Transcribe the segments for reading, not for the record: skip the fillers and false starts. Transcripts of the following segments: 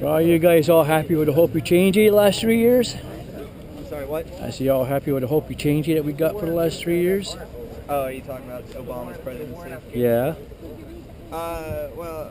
Are you guys all happy with the Hopi changey the last 3 years? I'm sorry, what? I see y'all happy with the Hopi changey that we got for the last 3 years? Oh, are you talking about Obama's presidency? Yeah. Well,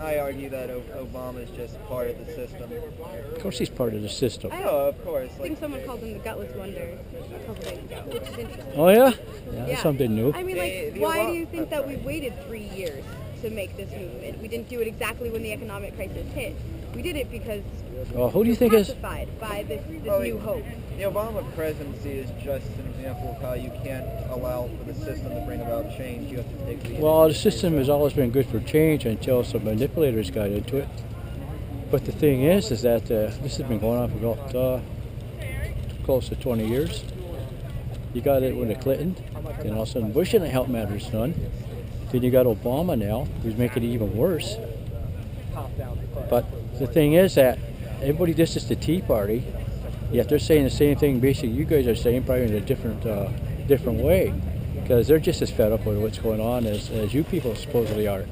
I argue that Obama is just part of the system. Of course he's part of the system. Oh, of course. I think someone called him the gutless wonder a couple days ago, which is interesting. Oh yeah? Yeah, that's something new. I mean, like, why do you think that we waited 3 years to make this movement? We didn't do it exactly when the economic crisis hit. We did it because Well, who do you think we're is... pacified by this new hope. The Obama presidency is just an example of how you can't allow for the system to bring about change. You have to take the... Well, the system has always been good for change until some manipulators got into it. But the thing is that this has been going on for about close to 20 years. You got it with the Clinton, then all of a sudden Bush didn't help matters none. Then you got Obama now, who's making it even worse. But the thing is that everybody disses the Tea Party, yet they're saying the same thing basically you guys are saying, probably in a different way. Because they're just as fed up with what's going on as you people supposedly are.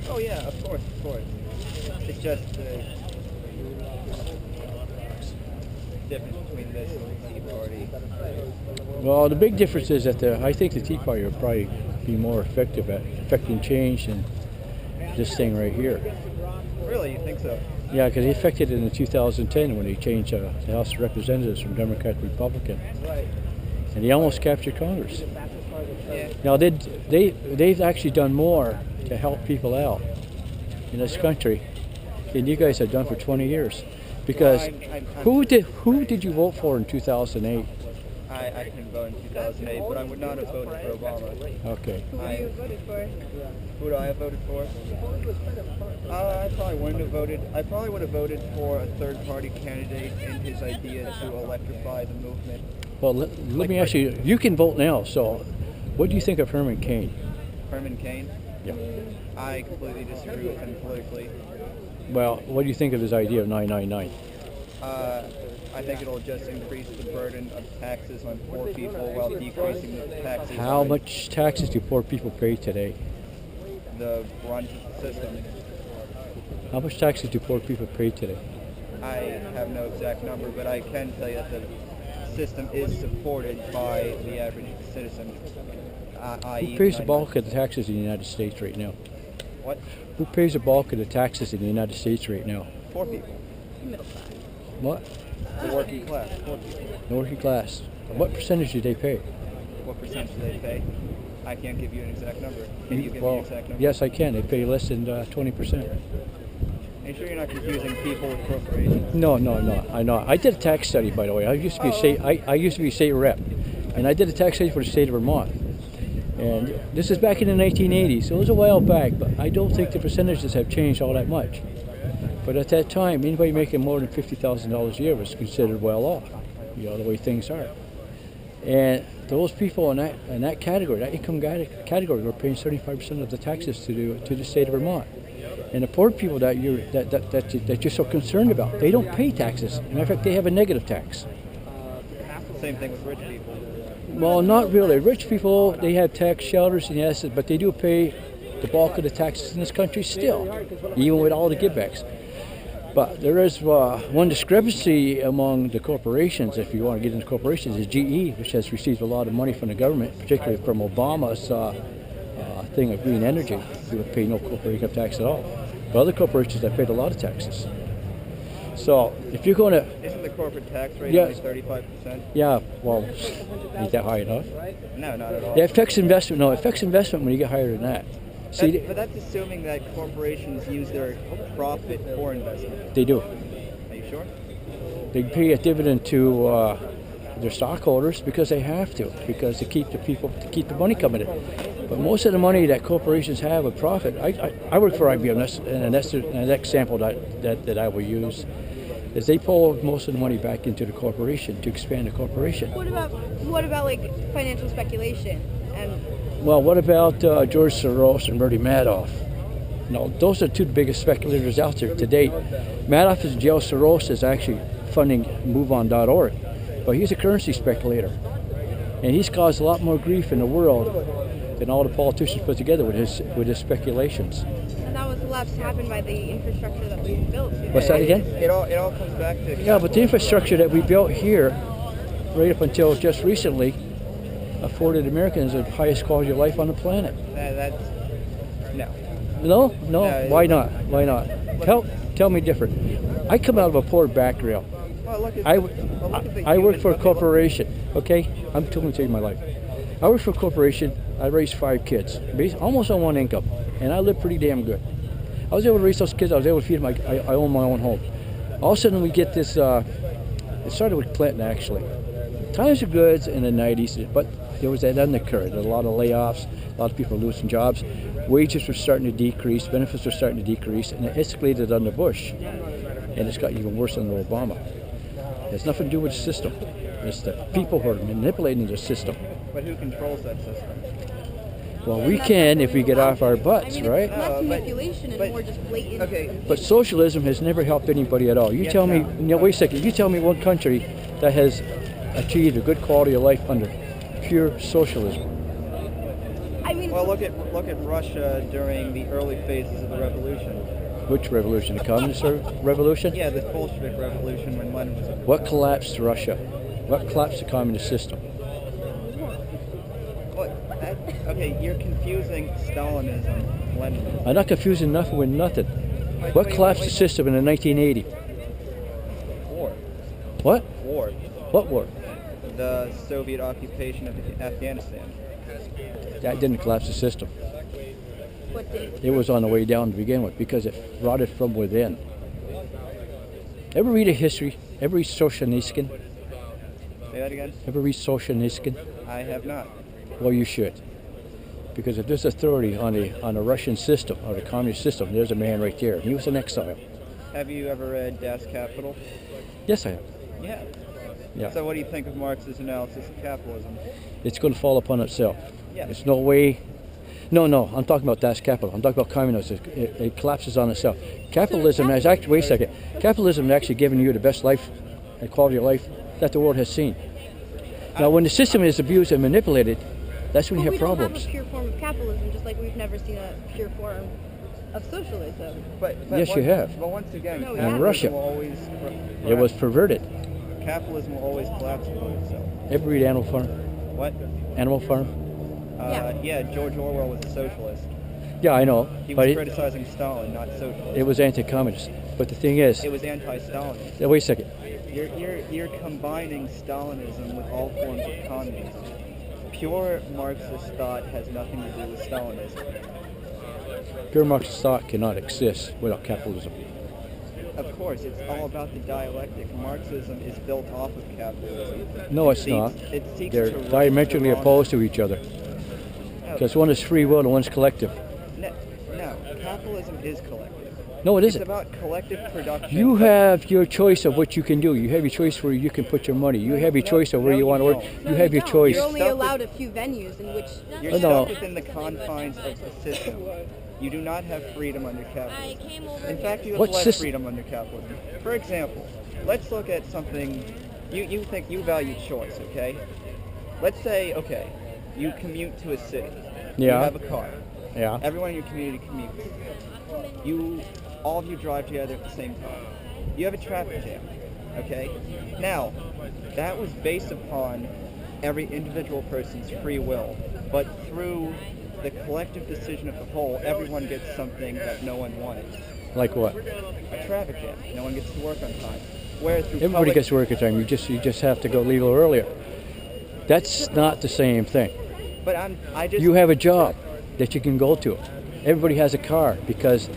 Oh yeah, of course. It's just the difference between this and the Tea Party. Well, the big difference is that I think the Tea Party will probably be more effective at affecting change than this thing right here. Really, you think so? Yeah, because they affected it in 2010 when they changed the House of Representatives from Democrat to Republican. Right. And they almost captured Congress. Yeah. Now, they've actually done more to help people out in this country than you guys have done for 20 years. Because who did you vote for in 2008? I didn't vote in 2008, but I would not have voted for Obama. Okay. Who would you have voted for? Who do I have voted for? I probably would have voted for a third-party candidate and his idea to electrify the movement. Well, let me ask you, you can vote now, so what do you think of Herman Cain? Herman Cain? Yeah. I completely disagree with him politically. Well, what do you think of his idea of 999? I think it'll just increase the burden of taxes on poor people while decreasing the taxes How on much taxes do poor people pay today? the brunt of the system. How much taxes do poor people pay today? I have no exact number, but I can tell you that the system is supported by the average citizen. Who pays the bulk of the taxes in the United States right now? What? Who pays the bulk of the taxes in the United States right now? Poor people. Middle class. What? The working class. Poor people. The working class. What percentage do they pay? What percentage do they pay? I can't give you an exact number. Can you give me an exact number? Yes, I can. They pay less than 20%. Are you sure you're not confusing people with corporations? No. I know. I did a tax study, by the way. I used to be I used to be state rep, and I did a tax study for the state of Vermont. And this is back in the 1980s, so it was a while back. But I don't think the percentages have changed all that much. But at that time, anybody making more than $50,000 a year was considered well off. You know the way things are. And those people in that category, that income category, were paying 75% of the taxes to the state of Vermont. And the poor people that you're so concerned about, they don't pay taxes. As a matter of fact, they have a negative tax. Same thing with rich people. Well, not really. Rich people, they have tax shelters and yes, but they do pay the bulk of the taxes in this country still, even with all the givebacks. But there is one discrepancy among the corporations, if you want to get into corporations, is GE, which has received a lot of money from the government, particularly from Obama's thing of green energy. They would pay no corporate income tax at all. But other corporations have paid a lot of taxes. So if you're going to... Isn't the corporate tax rate only 35%? Yeah, well, ain't that high enough? No, not at all. It affects investment. No, it affects investment when you get higher than that. See, but that's assuming that corporations use their profit for investment. They do. Are you sure? They pay a dividend to their stockholders because they have to, because to keep the money coming in. But most of the money that corporations have with profit, I work for IBM, and that's an example that I will use, is they pull most of the money back into the corporation to expand the corporation. What about like financial speculation and? Well, what about George Soros and Bernie Madoff? No, those are two biggest speculators out there to date. Madoff is in jail. Soros is actually funding MoveOn.org, but he's a currency speculator, and he's caused a lot more grief in the world and all the politicians put together with his speculations. And that was allowed to happen by the infrastructure that we built. What's that again? It all comes back to Yeah, but the infrastructure that we built here, right up until just recently, afforded Americans the highest quality of life on the planet. That's no. No? No, Why not? Why not? Tell me different. I come out of a poor background. Well, look at I the work human- for a okay, corporation, okay? I'm telling you my life. I work for a corporation. I raised 5 kids, almost on one income, and I live pretty damn good. I was able to raise those kids. I was able to feed them. I own my own home. All of a sudden, we get this. It started with Clinton, actually. Times were good in the 90s, but there was that undercurrent. A lot of layoffs. A lot of people were losing jobs. Wages were starting to decrease. Benefits were starting to decrease, and it escalated under Bush. And it's got even worse under Obama. It has nothing to do with the system. It's the people who are manipulating the system. But who controls that system? Well, we can if we get off our butts, I mean, right? It's less but- manipulation and but- more just blatant. Okay. But socialism has never helped anybody at all. You Yes, tell me, no. wait a second, you tell me one country that has achieved a good quality of life under pure socialism. I mean, Well, look at Russia during the early phases of the revolution. Which revolution? The communist revolution? Yeah, the Bolshevik revolution when Lenin was. What collapsed Russia? What collapsed the communist system? Okay, you're confusing Stalinism, Leninism. I'm not confusing nothing with nothing. What collapsed the system in the 1980? War. What? War. What war? The Soviet occupation of Afghanistan. That didn't collapse the system. what did? It was on the way down to begin with because it rotted from within. Ever read a history? Ever read Socialiskin? Say that again? Ever read Socialiskin? I have not. Well, you should. Because if there's authority on a Russian system, or the communist system, there's a man right there. He was in exile. Have you ever read Das Kapital? Yes, I have. Yeah. Yeah. So what do you think of Marx's analysis of capitalism? It's going to fall upon itself. Yeah. There's no way. No, I'm talking about Das Kapital. I'm talking about communism. It collapses on itself. Capitalism has actually, wait a second, capitalism has actually given you the best life and quality of life that the world has seen. Now, when the system is abused and manipulated, that's when you have problems. We don't have a pure form of capitalism, just like we've never seen a pure form of socialism. But Yes, you have. But once again, No, we capitalism haven't. Russia. will always It was perverted. capitalism will always collapse upon itself. Ever read Animal Farm? What? Animal Farm? Yeah, George Orwell was a socialist. Yeah, I know. He But was criticizing Stalin, not socialist. it was anti-communist. But the thing is, It was anti-Stalinist. wait a second. You're combining Stalinism with all forms of communism. Pure Marxist thought has nothing to do with Stalinism. Pure Marxist thought cannot exist without capitalism. Of course, it's all about the dialectic. Marxism is built off of capitalism. No, it's It seeks- not. It seeks They're to right diametrically the wrong- opposed to each other. No, Because one is free will and one's collective. no, capitalism is collective. No, it It's isn't. about collective production. You have your choice of what you can do. You have your choice where you can put your money. You have your choice of where you want to work. No, You have your don't. choice. You're only Stuff allowed a few venues in which. You're No. stuck within the confines of the system. You do not have freedom under capitalism. In fact, you have What less system? freedom under capitalism. For example, let's look at something. You think you value choice, okay? Let's say, okay, you commute to a city. You Yeah. have a car. Yeah. Everyone in your community commutes. All of you drive together at the same time. You have a traffic jam, okay? Now, that was based upon every individual person's free will, but through the collective decision of the whole, everyone gets something that no one wanted. Like what? A traffic jam. No one gets to work on time. Whereas through Everybody public, gets work at time. You just have to go leave a little earlier. That's not the same thing. But I just. You have a job that you can go to. Everybody has a car because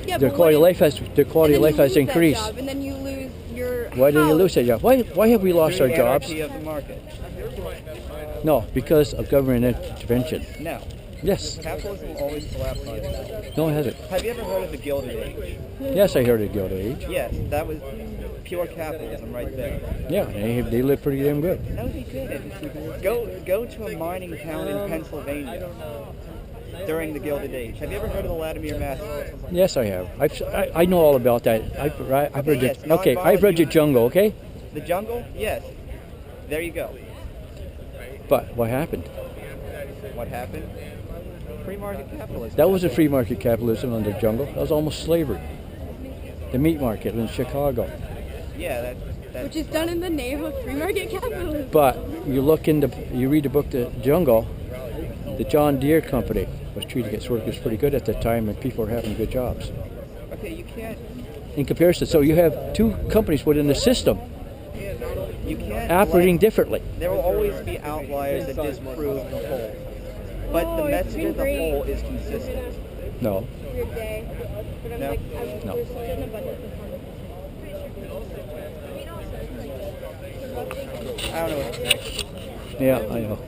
Yeah, their but quality of what life has increased. Job, and then you lose your. Why did you house. lose that job? Why have we lost through our the jobs? anarchy of the market. No, because of government intervention. No. Yes. Capitalism will always collapse on itself. No, it hasn't. Have you ever heard of the Gilded Age? Yes, I heard of Gilded Age. Yes, that was pure capitalism right there. Yeah, they live pretty damn good. That would be good. Go to a mining town in Pennsylvania during the Gilded Age. Have you ever heard of the Latimer Massacre? Yes, I have. I know all about that. I've read yes, it. Okay, I've read your Jungle. Okay, The Jungle? Yes. There you go. but what happened? What happened? Free market capitalism. That wasn't free market capitalism under Jungle. That was almost slavery. The meat market in Chicago. Yeah, Which is done in the name of free market capitalism. But you read the book The Jungle, the John Deere company was treating its workers pretty good at that time, and people were having good jobs. Okay, you can't. In comparison, so you have two companies within the system You can't. operating differently. There will always be outliers that disprove the whole. But the message of the whole is consistent. No. Your day. But I'm No. like, No. there's such an abundance of I don't know what to say. Yeah, I know.